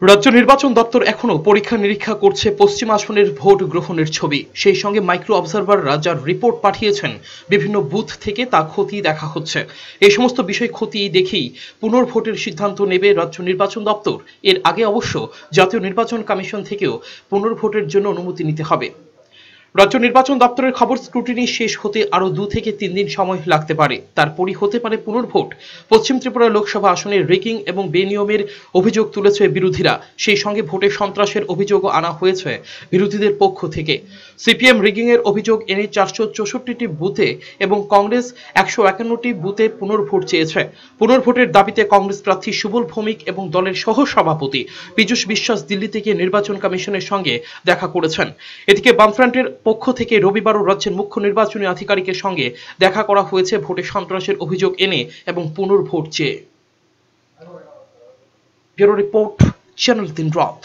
রাজ্য নির্বাচন দপ্তর এখনো পরীক্ষা নিরীক্ষা করছে পশ্চিম আসনের ভোট গ্রহণের ছবি। সেই সঙ্গে মাইক্রো অবজারভাররা যার রিপোর্ট পাঠিয়েছেন বিভিন্ন বুথ থেকে তা খতিয়ে দেখা হচ্ছে। এই সমস্ত বিষয় খতিয়ে দেখেই পুনর্ভোটের সিদ্ধান্ত নেবে রাজ্য নির্বাচন দপ্তর। এর আগে অবশ্য জাতীয় নির্বাচন কমিশন থেকেও পুনর্ভোটের জন্য অনুমতি নিতে হবে। রাজ্য নির্বাচন দপ্তরের খবর, স্ক্রুটিনি শেষ হতে আরো 2 থেকে 3 দিন সময় লাগতে পারে, তারপরই হতে পারে পুনর্ভোট। পশ্চিম ত্রিপুরা লোকসভা আসনে রিগিং এবং বেনিয়মের অভিযোগ তুলেছে বিরোধীরা। সেই সঙ্গে ভোটে সন্ত্রাসের অভিযোগও আনা হয়েছে বিরোধীদের পক্ষ থেকে। সিপিএম রিগিং এর অভিযোগ এনে 464টি বুথে এবং কংগ্রেস 151টি বুথে পুনর্ভোট চেয়েছে। পুনর্ভোটের দাবিতে কংগ্রেস প্রার্থী সুবল ভৌমিক এবং দলের সহ সভাপতি পীযূষ বিশ্বাস দিল্লি থেকে নির্বাচন কমিশনের সঙ্গে দেখা করেছেন। এদিকে বামফ্রন্টের পক্ষ থেকে রবিবারও রাজ্যের মুখ্য নির্বাচনী আধিকারিকের সঙ্গে দেখা করা হয়েছে ভোটে সন্ত্রাসের অভিযোগ এনে এবং পুনর্ভোট চেয়ে। ব্যুরো রিপোর্ট, চ্যানেল 3 রাত।